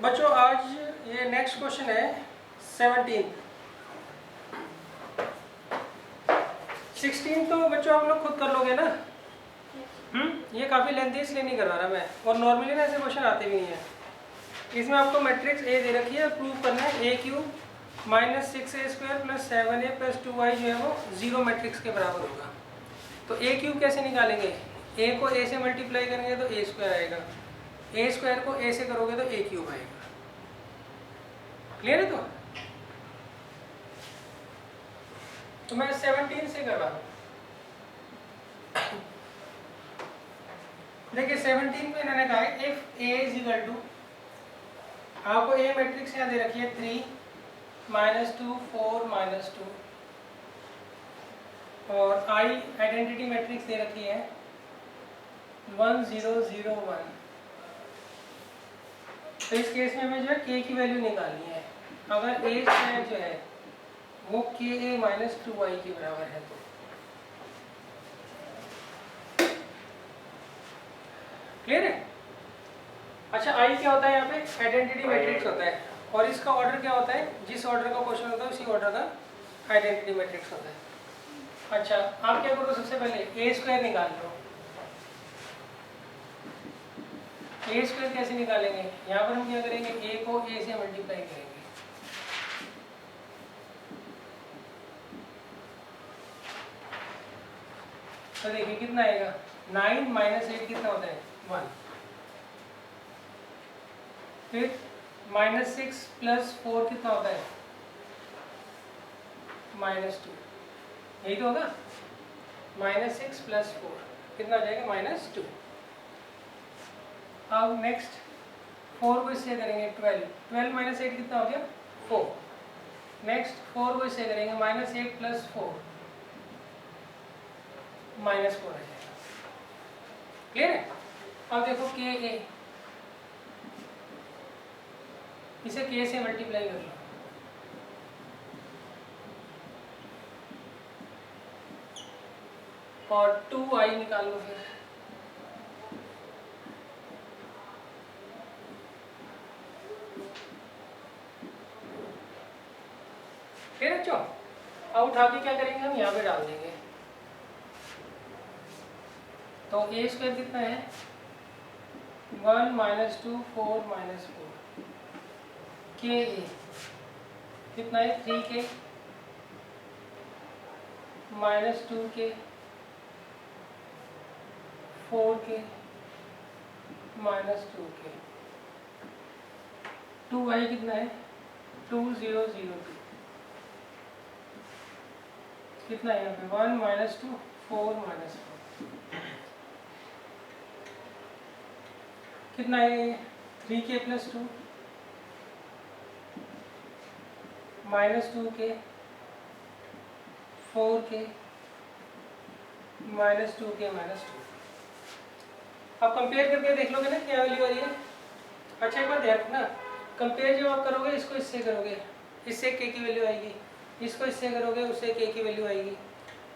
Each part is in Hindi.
बच्चों आज ये नेक्स्ट क्वेश्चन है 17। 16 तो बच्चों आप लोग खुद कर लोगे ना। ये काफ़ी लेंथी इसलिए नहीं करवा रहा मैं, और नॉर्मली ना ऐसे क्वेश्चन आते भी नहीं है। इसमें आपको मैट्रिक्स ए दे रखी है, प्रूव करना है a cube minus 6a² plus 7a plus 2y जो है वो 0 मैट्रिक्स के बराबर होगा। तो ए क्यूब कैसे निकालेंगे? ए को ए से मल्टीप्लाई करेंगे तो ए स्क्वायर आएगा, ए स्क्वायर को ए से करोगे तो ए क्यूब आएगा। क्लियर है? तो मैं 17 से कर रहा हूँ। देखिए 17 में इन्होंने कहा है if A is equal to, आपको ए मैट्रिक्स यहाँ दे रखी है 3 -2 4 -2 और आई आइडेंटिटी मैट्रिक्स दे रखी है 1 0 0 1। तो इस केस में हमें जो है k की वैल्यू निकालनी है। अगर ए स्क्वायर जो है वो ka माइनस 2y के बराबर है तो क्लियर है? अच्छा आई क्या होता है यहाँ पे? आइडेंटिटी मैट्रिक्स होता है, और इसका ऑर्डर क्या होता है? जिस ऑर्डर का क्वेश्चन होता है उसी ऑर्डर का आइडेंटिटी मैट्रिक्स होता है। अच्छा आप क्या करो, सबसे पहले ए स्क्वायर निकाल लो। ए स्क्वायर कैसे निकालेंगे? यहाँ पर हम क्या करेंगे, ए को ए से मल्टीप्लाई करेंगे। तो देखिए कितना आएगा, 9 माइनस 8 कितना होता है? 1। फिर -6 प्लस 4 कितना होता है? -2। यही तो होगा, -6 प्लस 4 कितना हो जाएगा? -2। अब नेक्स्ट 4 को इससे करेंगे 12, 12 माइनस 8 कितना हो गया? 4। नेक्स्ट 4 को इससे करेंगे -8 प्लस 4 -4 आ जाएगा। क्लियर है? अब देखो के ए, इसे के से मल्टीप्लाई कर लो। और 2y निकाल लो। फिर बच्चों अब उठा के क्या करेंगे, हम यहाँ पे डाल देंगे। तो ए स्क्वायर कितना है? 1 -2 4 -4 के ए कितना है? 3k -2k 4k -2k 2y कितना है? 2 0 0 2 कितना है यहाँ पे? 1 -2 4 -4 कितना है? 3k plus 2 -2k 4k -2k -2। आप कंपेयर करके देख लोगे ना क्या वैल्यू आ रही है। अच्छा एक बार ध्यान रखना, कंपेयर जब आप करोगे, इसको इससे करोगे, इससे k की वैल्यू आएगी, इसको इससे करोगे उससे k की वैल्यू आएगी,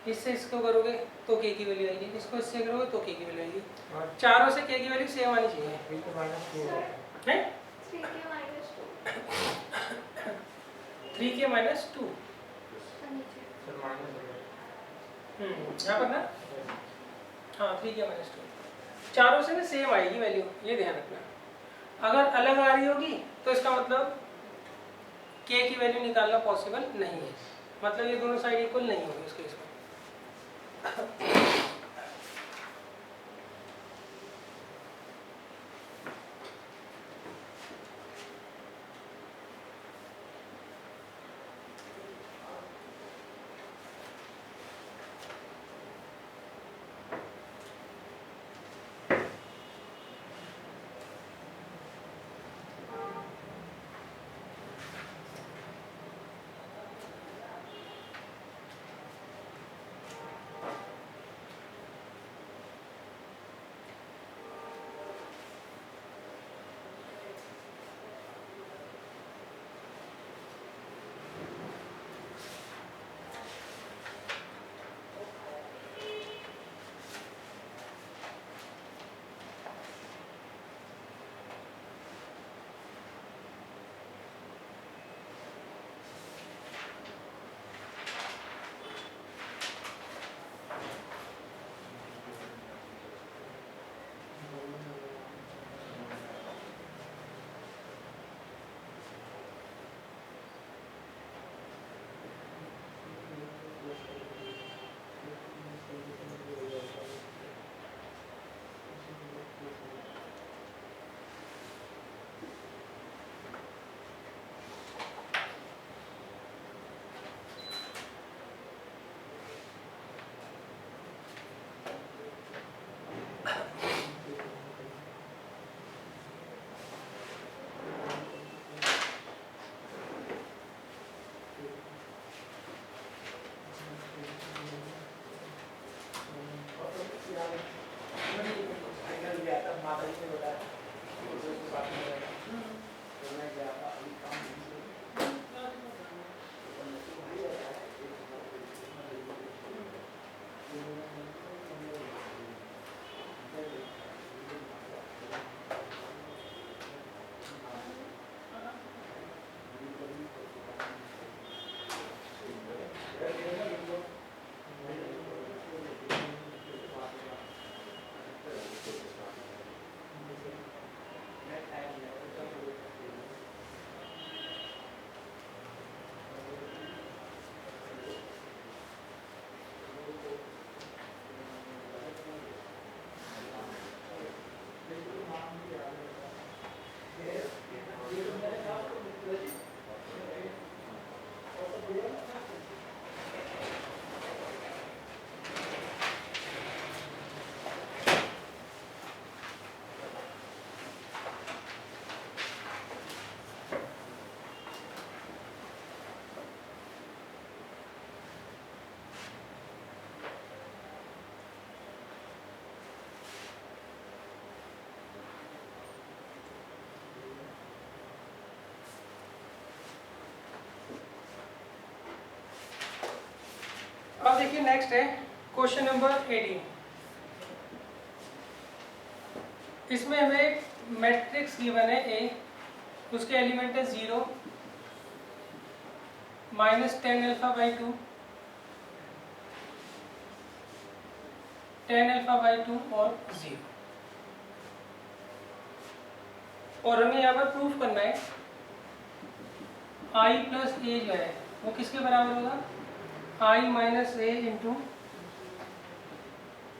इससे इसको करोगे तो k की वैल्यू आएगी, इसको इससे करोगे तो k की वैल्यू आएगी। चारों से k की वैल्यू सेम आनी चाहिए है? 3k -2 यहाँ पर ना, हाँ 3k -2 चारों से ना सेम आएगी वैल्यू, ये ध्यान रखना। अगर अलग आ रही होगी तो इसका मतलब k की वैल्यू निकालना पॉसिबल नहीं है, मतलब ये दोनों साइड इक्वल नहीं होगी इसके इसमें। अब देखिए नेक्स्ट है क्वेश्चन नंबर 18। इसमें हमें मैट्रिक्स गिवन है ए, उसके एलिमेंट है 0, -10 अल्फा बाई 2, 10 अल्फा बाई 2 और 0। और हमें यहाँ पर प्रूफ करना है i प्लस ए जो है वो किसके बराबर होगा, i minus A into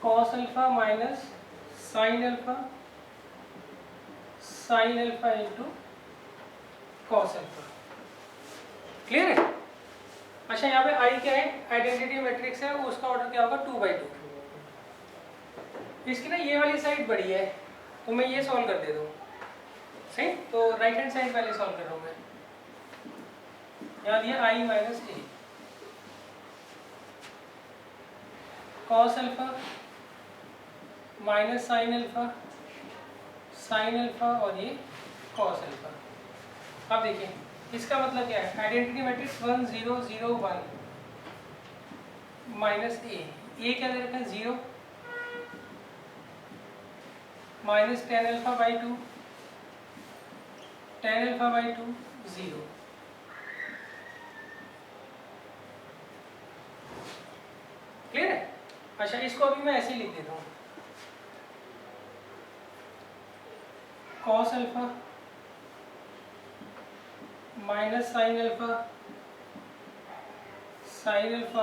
cos alpha minus sine alpha into cos alpha. Clear है? अच्छा, यहाँ पे i क्या है, आइडेंटिटी मैट्रिक्स है, उसका ऑर्डर क्या होगा 2/2। इसकी ना ये वाली साइड बड़ी है तो मैं ये सॉल्व कर देता हूँ, सही। तो राइट हैंड साइड वाले सॉल्व कर रहा हूँ मैं। यहाँ दिया i minus A cos alpha minus sine alpha और ये कॉस अल्फा। अब देखिए इसका मतलब क्या है, आइडेंटिटी मैट्रिक्स 1 0 0 1 माइनस ए क्या दे रखा है 0, माइनस 10 अल्फा बाई 2 0। क्लियर है? अच्छा, इसको अभी मैं ऐसे ही लिख देता हूँ, cos alpha minus sine alpha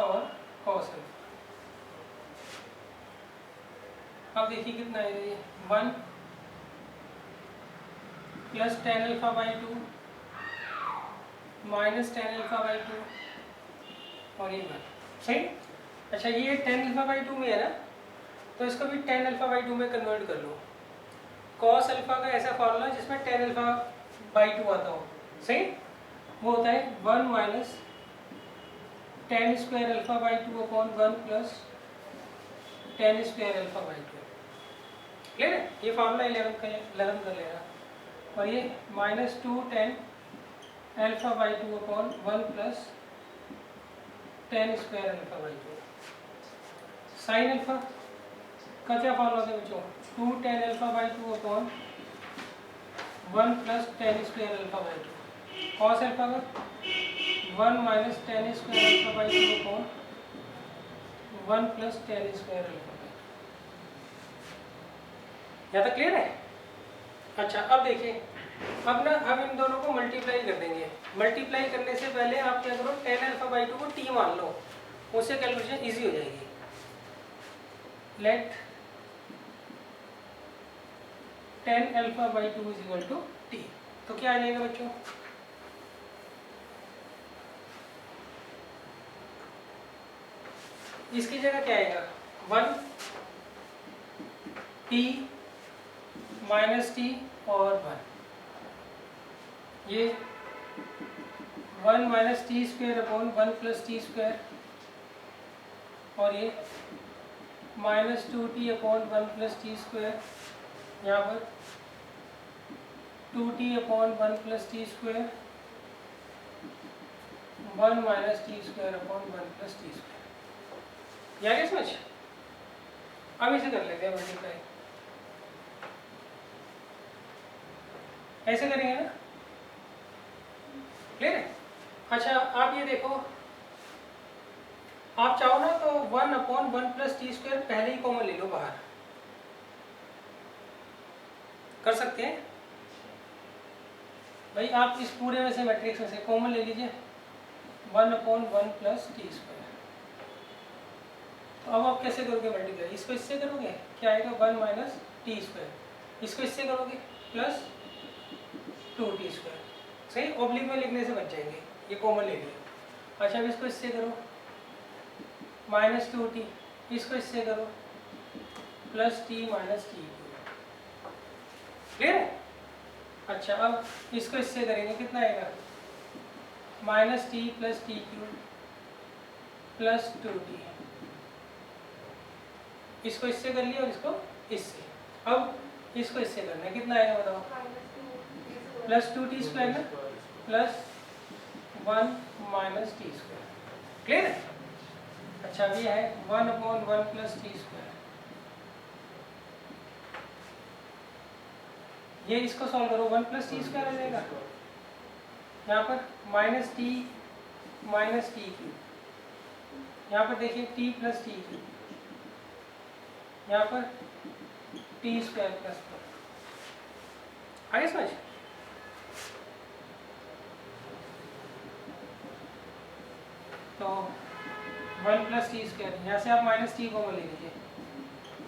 और कॉस अल्फा। अब देखिए कितना है ये, 1 plus 10 alpha by 2 minus 10 alpha by 2 और ये 1, सही। अच्छा, ये 10 अल्फा बाई 2 में है ना, तो इसको भी 10 अल्फा बाई 2 में कन्वर्ट कर लो। कॉस अल्फा का ऐसा फॉर्मूला जिसमें 10 अल्फा बाई 2 आता हो, सही। वो होता है 1 minus 10 square alpha by 2 upon 1 plus 10 square alpha by 2। Clear है? ये फॉर्मूला 11 कर लेना। और ये minus 2 10 alpha by 2 upon 1 plus 10 square alpha by 2। Sine alpha का क्या फॉर्मूला था बच्चों, 2 10 alpha by 2 upon 1 plus 10 square alpha by 2। Cos alpha का 1 minus 10 square alpha by 2 upon 1 plus 10 square alpha by 2। यहाँ तक क्लियर है? अच्छा, अब देखिए, अब इन दोनों को मल्टीप्लाई कर देंगे। मल्टीप्लाई करने से पहले आप क्या करो, 10 अल्फा बाई 2 को t मान लो, उससे कैलकुलेशन इजी हो जाएगी। Let 10 alpha by 2 is equal to t। तो क्या आ जाएगा बच्चों, इसकी जगह क्या आएगा, 1 t माइनस t और 1, ये 1 minus T square upon 1 plus T square और ये -2t upon 1 plus T square यहाँ पर 2t/1 + t² 1 - t²/1 + t²। या क्या समझ? अब इसे कर लेते हैं मल्टीप्लाई, ऐसे करेंगे ना, क्लियर है? अच्छा आप ये देखो, आप चाहो ना तो 1/1 + t² पहले ही कॉमन ले लो बाहर, कर सकते हैं भाई। आप इस पूरे में से मैट्रिक्स में से कॉमन ले लीजिए 1/1 + t²। तो अब आप कैसे करोगे मल्टीप्लाई? इसको इससे करोगे, क्या आएगा 1 - t², इसको इससे करोगे प्लस 2t², सही, ऑब्लिक में लिखने से बच जाएंगे, ये कॉमन ले लिया। अच्छा अब इसको इससे करो -2t, इसको इससे करो प्लस t - t², क्लियर है? अच्छा अब इसको इससे करेंगे, कितना आएगा -t + t³ प्लस 2t, इसको इससे कर लिया और इसको इससे। अब इसको इससे करना है, कितना आएगा बताओ? प्लस 2t² ना, प्लस 1 - t², क्लियर है? अच्छा अब ये है 1/1 + t², ये इसको सॉल्व करो, 1 + t² आ जाएगा। यहाँ पर -t - t³, यहाँ पर देखिए t + t³, यहाँ पर t² + 1, आगे समझ? तो 1 + t², यहाँ से आप -t कॉमन ले लीजिए,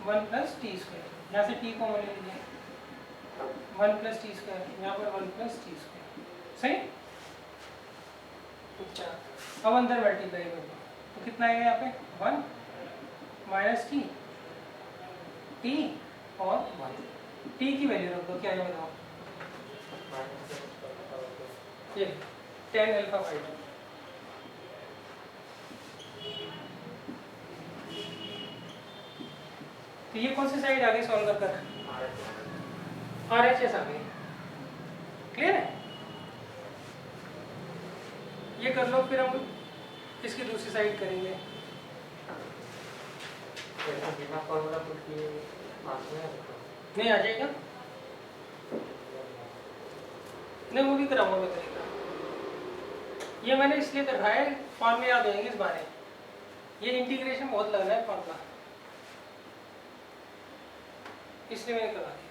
1 + t², यहाँ से t कॉमन ले लीजिए, 1 + t², यहाँ पर 1 + t², सही। अच्छा अब अंदर मल्टीप्लाई कर दो, तो कितना आएगा यहाँ पे 1 - t और 1, t की वैल्यू रख दो, क्या है बताओ? ये tan α/2। तो ये कौन सी साइड आगे सॉल्व कर RHS आ गई, क्लियर है? ये कर लो, फिर हम इसकी दूसरी साइड करेंगे। नहीं आ जाएगा, नहीं वो भी कराऊंगा मैं तरीका, ये मैंने इसलिए कर रहा है फॉर्म याद होंगे इस बारे, ये इंटीग्रेशन बहुत लगना है फॉर्म का, इसलिए मैंने करा दिया।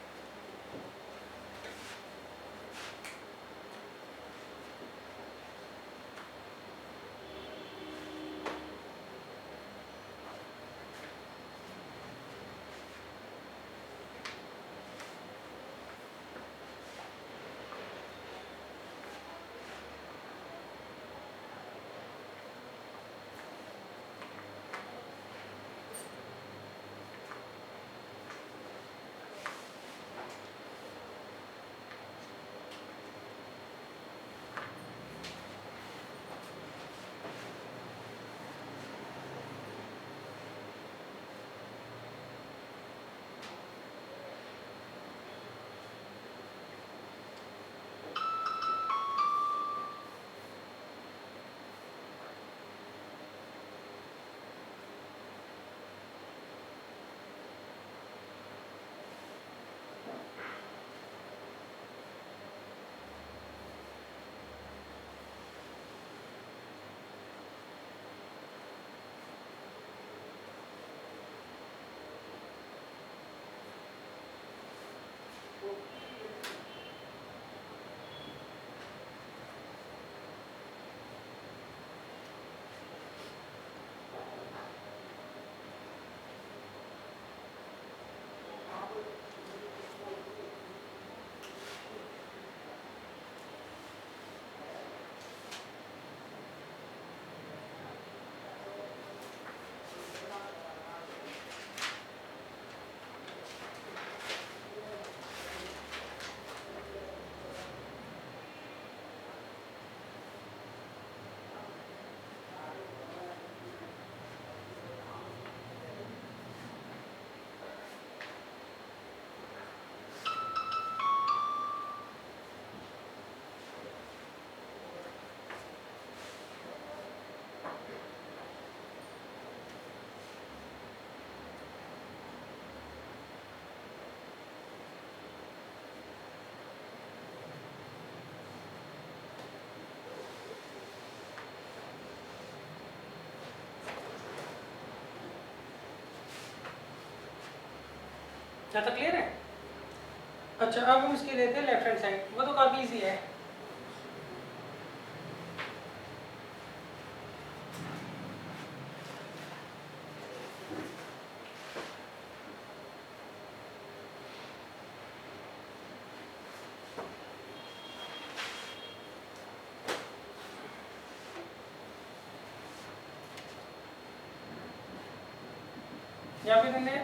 क्या तो क्लियर है? अच्छा, अब हम इसके लेते हैं लेफ्ट हैंड साइड, वो तो काफ़ी इजी है। यहाँ पे मैंने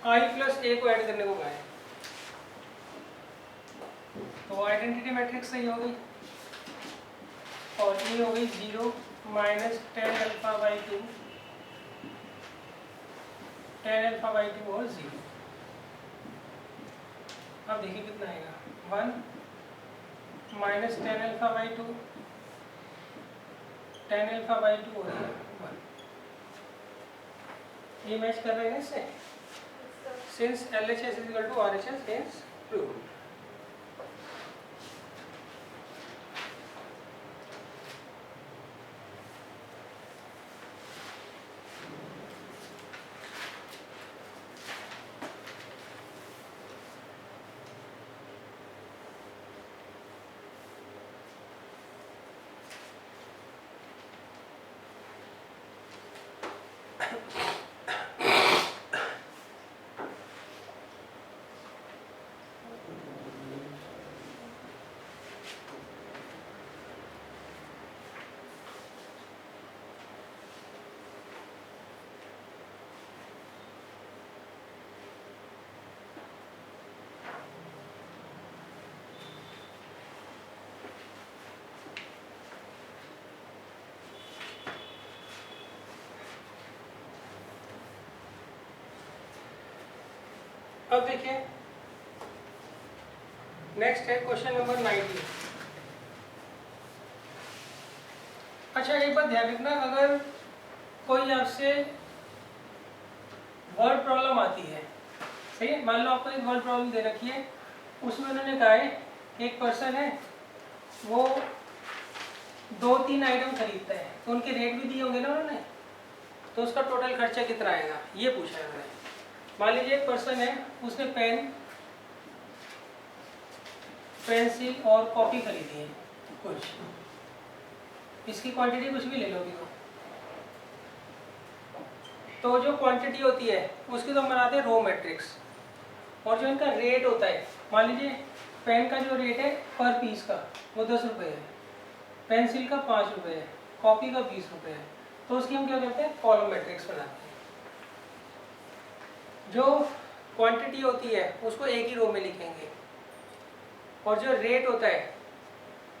i प्लस a को ऐड करने को कहा है, तो आइडेंटिटी मैट्रिक्स सही हो गई, और ये हो गई 0 minus 10 alpha by 2, 10 alpha by 2 और 0। अब देखिए कितना आएगा, 1 minus 10 alpha by 2, 10 alpha by 2 और 1। ये मैच कर रहे हैं इससे, since LHS is equal to RHS hence true. अब देखिए नेक्स्ट है क्वेश्चन नंबर 19। अच्छा, एक बात ध्यान रखना, अगर कोई आपसे वर्ड प्रॉब्लम आती है, सही है, मान लो आपको एक वर्ड प्रॉब्लम दे रखी है, उसमें उन्होंने कहा है कि एक पर्सन है वो 2-3 आइटम खरीदता है, तो उनके रेट भी दिए होंगे ना उन्होंने, तो उसका टोटल खर्चा कितना आएगा ये पूछा है उन्होंने। मान लीजिए एक पर्सन है, उसने पेंसिल और कॉपी खरीदी है कुछ, इसकी क्वांटिटी कुछ भी ले लो, तो जो क्वांटिटी होती है उसकी तो हम बनाते हैं रो मैट्रिक्स, और जो इनका रेट होता है, मान लीजिए पेन का जो रेट है पर पीस का वो 10 रुपये है, पेंसिल का 5 रुपये है, कॉपी का 20 रुपये है, तो उसकी हम क्या करते हैं कॉलम मैट्रिक्स बनाते हैं। जो क्वांटिटी होती है उसको एक ही रो में लिखेंगे, और जो रेट होता है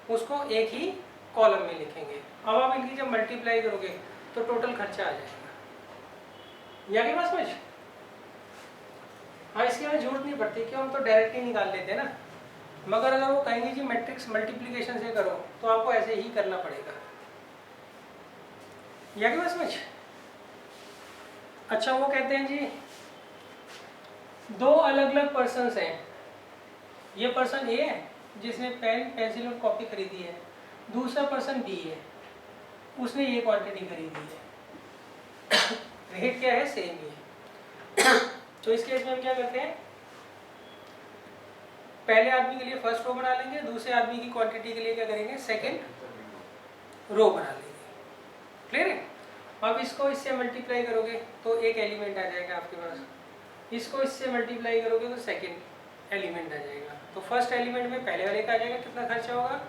उसको एक ही कॉलम में लिखेंगे। अब आप इनकी जब मल्टीप्लाई करोगे तो टोटल खर्चा आ जाएगा। या कि बात समझ? हाँ, इसकी हमें जरूरत नहीं पड़ती, क्यों, हम तो डायरेक्ट ही निकाल लेते हैं ना, मगर अगर वो कहेंगे जी मैट्रिक्स मल्टीप्लिकेशन से करो तो आपको ऐसे ही करना पड़ेगा। या कि बात समझ? अच्छा, वो कहते हैं जी दो अलग अलग पर्सन्स हैं, ये पर्सन ए है जिसने पेन पेंसिल और कॉपी खरीदी है, दूसरा पर्सन बी है उसने ये क्वांटिटी खरीदी है, रेट क्या है सेम ही है। तो इस केस में हम क्या करते हैं, पहले आदमी के लिए फर्स्ट रो बना लेंगे, दूसरे आदमी की क्वांटिटी के लिए क्या करेंगे सेकंड रो बना लेंगे। क्लियर है? अब इसको इससे मल्टीप्लाई करोगे तो एक एलिमेंट आ जाएगा आपके पास, इसको इससे मल्टीप्लाई करोगे तो सेकंड एलिमेंट आ जाएगा, तो फर्स्ट एलिमेंट में पहले वाले का आ जाएगा कितना खर्चा होगा,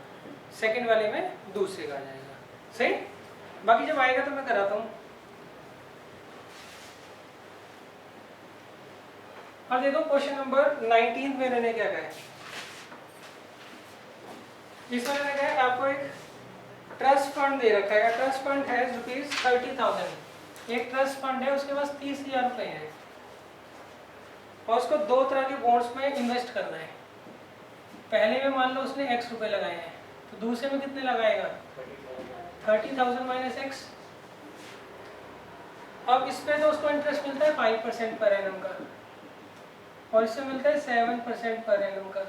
सेकंड वाले में दूसरे का आ जाएगा। सही? बाकी जब आएगा तो मैं कराता हूँ। अब देखो क्वेश्चन नंबर 19 में मैंने क्या कहा है, इसमें मैंने कहा है आपको एक ट्रस्ट फंड दे रखा है, ट्रस्ट फंड है ₹30,000, एक ट्रस्ट फंड है उसके पास 30,000 रुपए हैं, और उसको दो तरह के बॉन्ड्स में इन्वेस्ट करना है। पहले में मान लो उसने x रुपए लगाए हैं, तो दूसरे में कितने लगाएगा 30,000 माइनस x। अब इस पे तो उसको इंटरेस्ट मिलता है 5% पर एनम का, और इससे मिलता है 7% पर एनम का।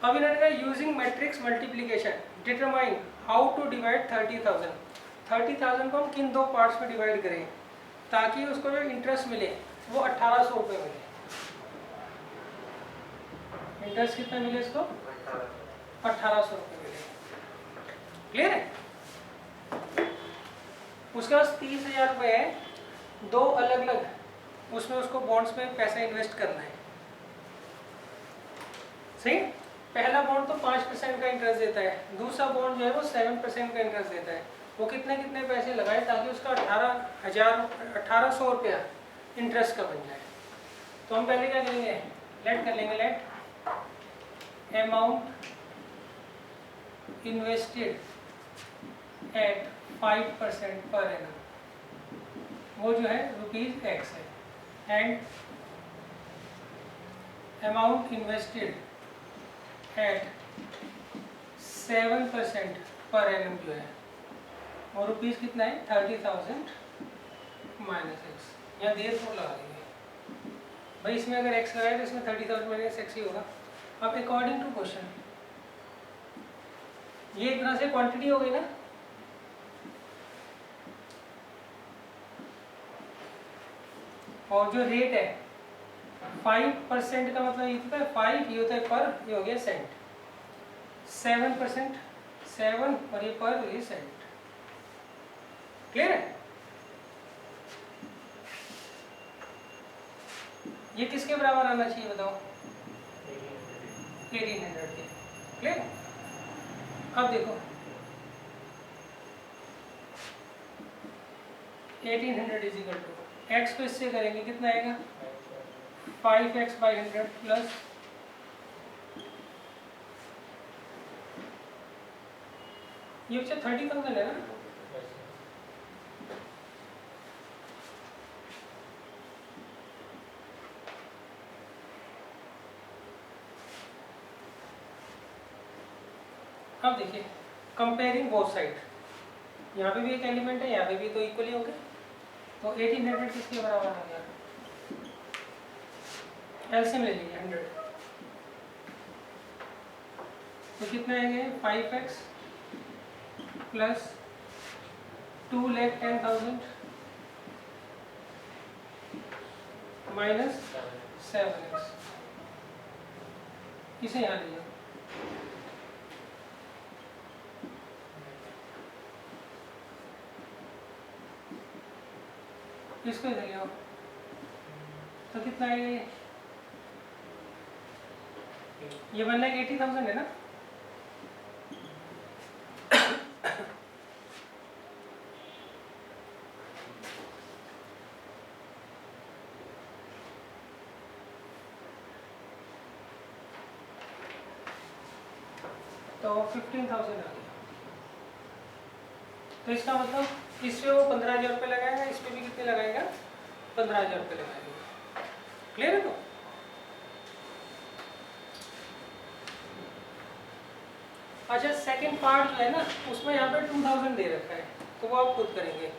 अब इन्होंने कहा using matrix multiplication determine how to divide 30,000 को हम किन दो पार्ट्स में डिवाइड करें। ताकि उसको जो इंटरेस्ट मिले वो 1800 रुपये मिले। इंटरेस्ट कितना मिले इसको? 1800 रुपये मिले। क्लियर है? उसके पास 30,000 रुपये है, दो अलग अलग, उसमें उसको बॉन्ड्स में पैसा इन्वेस्ट करना है। सही? पहला बॉन्ड तो 5% का इंटरेस्ट देता है, दूसरा बॉन्ड जो है वो 7% का इंटरेस्ट देता है। वो कितने कितने पैसे लगाए ताकि उसका 1800 रुपया इंटरेस्ट का बन जाए। तो हम पहले क्या करेंगे, लेट कर लेंगे, late amount invested at 5% per annum, वो जो है ₹X है, and amount invested at 7% per annum जो है और रुपीज़ कितना है 30,000 माइनस एक्स। यहाँ देर को लगा देंगे भाई, इसमें अगर एक्स लगाए तो इसमें 30,000 माइनस एक्स ही होगा। अब अकॉर्डिंग टू क्वेश्चन ये एक तरह से क्वांटिटी हो गई ना, और जो रेट है 5% का मतलब ये होता है 5, ये होता है पर, ये हो गया सेंट। 7% 7 और ये पर, ये सेंट। क्लियर है? ये किसके बराबर आना चाहिए बताओ? 1800 के। क्लियर? अब देखो 1800 इज इक्वल टू एक्स को इससे करेंगे कितना आएगा 5x/100 प्लस ये 30,000 है ना, अब देखिए कंपेयरिंग बोथ साइड, यहाँ पे भी एक एलिमेंट है, यहाँ पे भी, तो इक्वली हो गए। तो 1800 किसके बराबर आ गया? एलसीएम ले लीजिए 100, तो कितना आएंगे 5x प्लस 2,10,000 माइनस 7x। इसे यहाँ लीजिए, इसको इधर ले आओ, तो कितना आएगा ये 1,80,000 है ना। तो 15,000 आ गया। तो इसका मतलब इस पे वो 15,000 रुपये लगाएगा, इस पे भी कितने लगाएगा 15,000 रुपये लगाएगा। क्लियर है? तो अच्छा सेकंड पार्ट जो है ना उसमें यहाँ पे 2,000 दे रखा है, तो वो आप खुद करेंगे।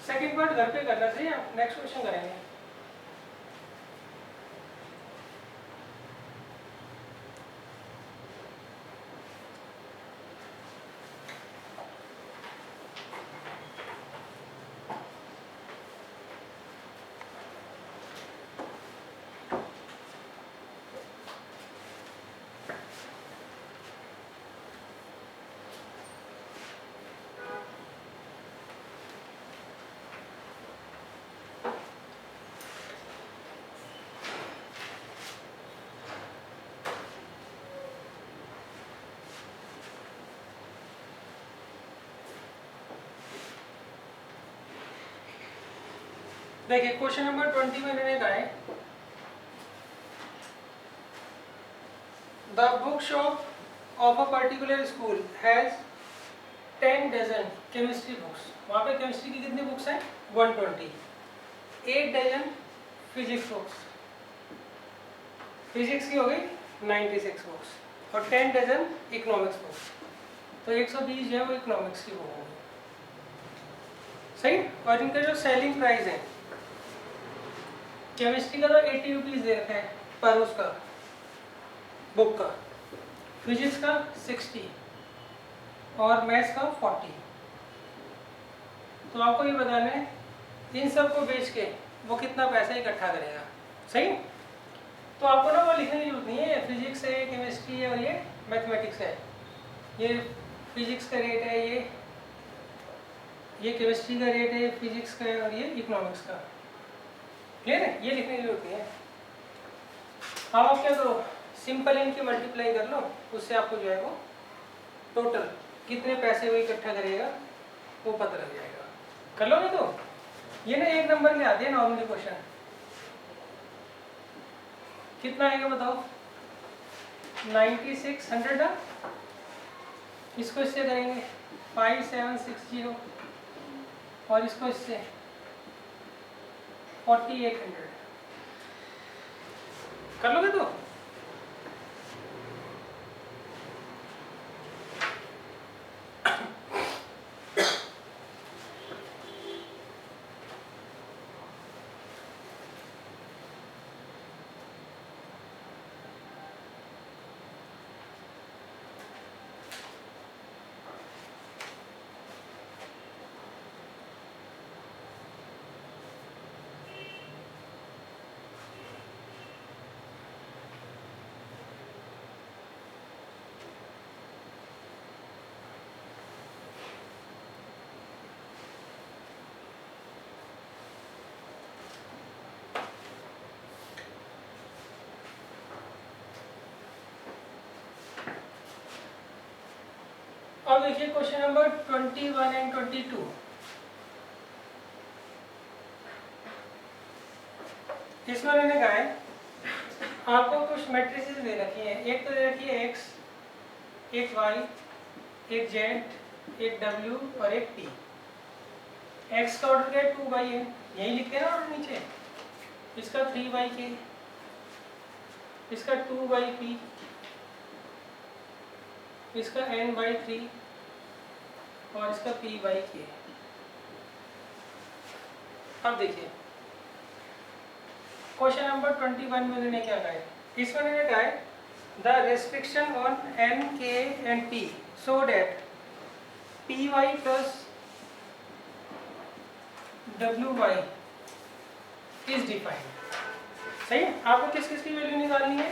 सेकंड पार्ट घर पे करना चाहिए, नेक्स्ट क्वेश्चन करेंगे। देखिए क्वेश्चन नंबर 20 में मैंने कहा है the book shop of a particular school has 10 dozen chemistry books. वहाँ पे केमिस्ट्री की कितनी बुक्स हैं? 120। 8 डजन फिजिक्स बुक्स, फिजिक्स की हो गई 96 बुक्स और 10 डजन इकोनॉमिक्स बुक्स, तो 120 जो है वो इकोनॉमिक्स की बुक होगी। सही। और इनका जो सेलिंग प्राइस है केमिस्ट्री का तो 80 रुपीज़ दे रखा है पर उसका बुक का, फिजिक्स का 60 और मैथ्स का 40। तो आपको ये बताना है इन सब को बेच के वो कितना पैसा इकट्ठा करेगा। सही। तो आपको ना वो लिखने की जरूरत नहीं है, फिजिक्स है, केमिस्ट्री है और ये मैथमेटिक्स है। ये फिजिक्स का रेट है, ये केमिस्ट्री का रेट है, फिजिक्स का है और ये इकोनॉमिक्स का। क्लियर है? ये लिखने की जरूरत नहीं है। अब आप क्या करो, सिंपल इनकी मल्टीप्लाई कर लो, उससे आपको जो है वो टोटल कितने पैसे वो इकट्ठा करेगा वो पता लग जाएगा। कर लोगे? तो ये ना 1 नंबर के आते हैं नॉर्मली क्वेश्चन। कितना आएगा बताओ? 9600। इसको इससे करेंगे 5760 और इसको इससे 4800। कर लोगे? तो अब देखिए क्वेश्चन नंबर 21 एंड 22। इसमें मैंने कहा है आपको कुछ मैट्रिसेस दे रखी हैं। एक तो दे रखी है x, एक y, एक z, एक w और एक t। x का ऑर्डर क्या है? 2y है, यही लिखते हैं ना और नीचे। इसका 3yk, इसका 2yp, इसका n/3 और इसका p/k। अब देखिए क्वेश्चन नंबर 21 में मैंने क्या कहा है? इसमें मैंने कहा है the restriction on n, k and p so that py plus wy is defined. सही है। आपको किस किस की वैल्यू निकालनी है?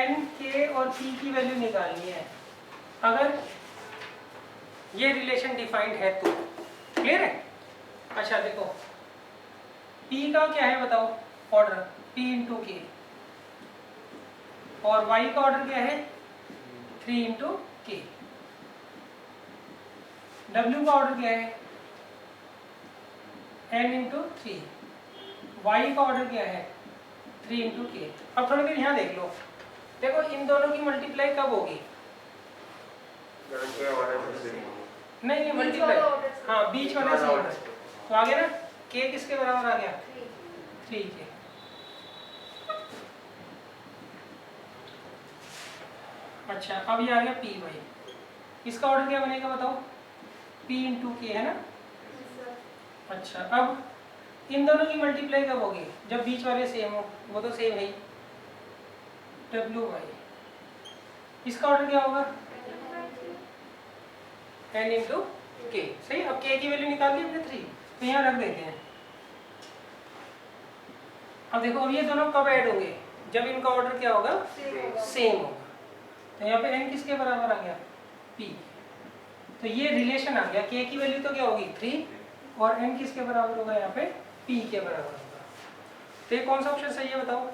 n, k और p की वैल्यू निकालनी है अगर ये रिलेशन डिफाइंड है तो। क्लियर है? अच्छा देखो p का क्या है बताओ ऑर्डर? p इंटू के। और y का ऑर्डर क्या है? 3 इंटू के। w का ऑर्डर क्या है? n into 3। y का ऑर्डर क्या है? 3 इंटू के। अब थोड़ी देर यहाँ देख लो, देखो इन दोनों की मल्टीप्लाई कब होगी? नहीं मल्टीप्लाई, हाँ बीच वाला सेम है। तो आ गया ना, k किसके बराबर आ गया? 3 के। अच्छा अब ये आ गया py। इसका ऑर्डर क्या बनेगा बताओ? p इंटू के है ना। अच्छा अब इन दोनों की मल्टीप्लाई कब होगी? जब बीच वाले सेम हो। वो तो सेम है ही, wy। इसका ऑर्डर क्या होगा? n इंटू के। सही। अब k की वैल्यू निकाल ली हमने 3, तो यहाँ रख देते हैं। अब देखो अब ये दोनों कब ऐड होंगे? जब इनका ऑर्डर क्या होगा? सेम होगा। तो यहाँ पे n किसके बराबर आ गया? p। तो ये रिलेशन आ गया। k की वैल्यू तो क्या होगी? 3 और n किसके बराबर होगा? यहाँ पे p के बराबर होगा। तो ये कौन सा ऑप्शन सही है बताओ?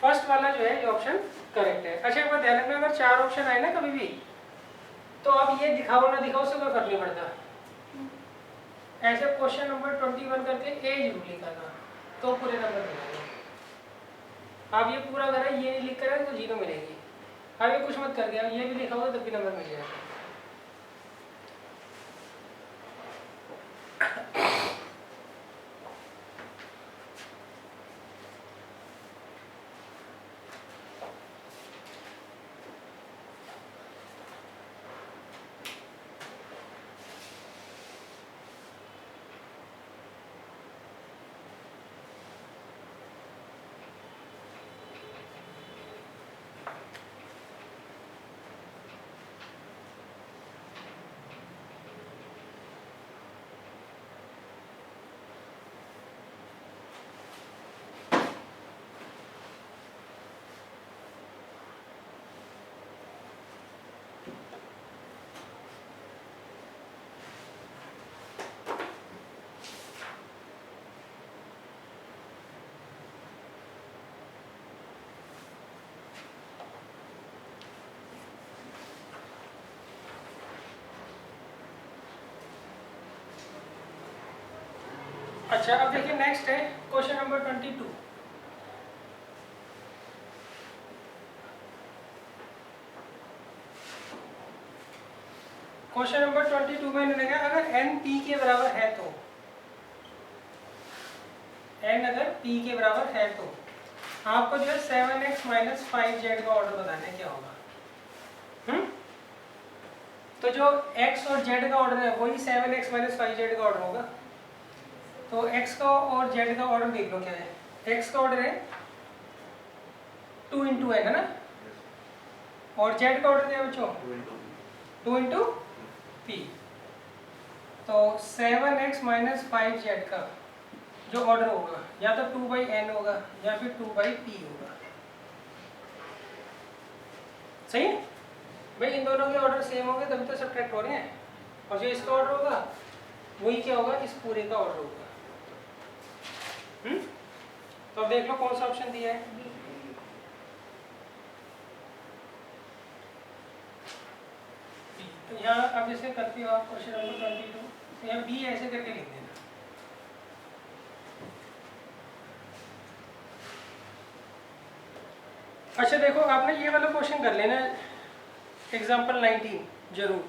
फर्स्ट वाला जो है ये ऑप्शन करेक्ट है। अच्छा एक बार ध्यान रखना, अगर 4 ऑप्शन आए ना कभी भी, तो तो अब ये दिखाओ ना दिखाओ उससे कोई फर्क नहीं पड़ता। ऐसे क्वेश्चन नंबर 21 करके ए जरूर लिखना, तो पूरे नंबर मिलेंगे। आप ये पूरा करें, ये नहीं लिख कर तो 0 मिलेगी। अब ये कुछ मत कर दिया, ये भी लिखा होगा तब भी नंबर मिल जाएगा। अच्छा, अब देखिए नेक्स्ट है क्वेश्चन नंबर 22। क्वेश्चन नंबर 22 में इन्होंने कहा अगर n p के बराबर है तो, n अगर p के बराबर है तो आपको जो है 7x - 5z का ऑर्डर बताना है क्या होगा। तो जो x और z का ऑर्डर है वही 7x - 5z का ऑर्डर होगा। तो x का और z का ऑर्डर देख लो क्या है। x का ऑर्डर है 2 × n है ना, और z का ऑर्डर क्या है बच्चों 2 × p। तो 7x - 5z का जो ऑर्डर होगा या तो 2/n होगा या फिर 2/p होगा। सही है भाई, इन दोनों के ऑर्डर सेम होंगे तभी तो सब्ट्रैक्ट हो रहे हैं, और जो इसका ऑर्डर होगा वही क्या होगा इस पूरे का ऑर्डर होगा। तो अब देख लो कौन सा ऑप्शन दिया है। तो यहाँ अब जैसे करते हो आप क्वेश्चन नंबर 22, तो यहाँ बी ऐसे करके लिख देना। अच्छा देखो, आपने ये वाला क्वेश्चन कर लेना एग्जाम्पल 19 जरूर।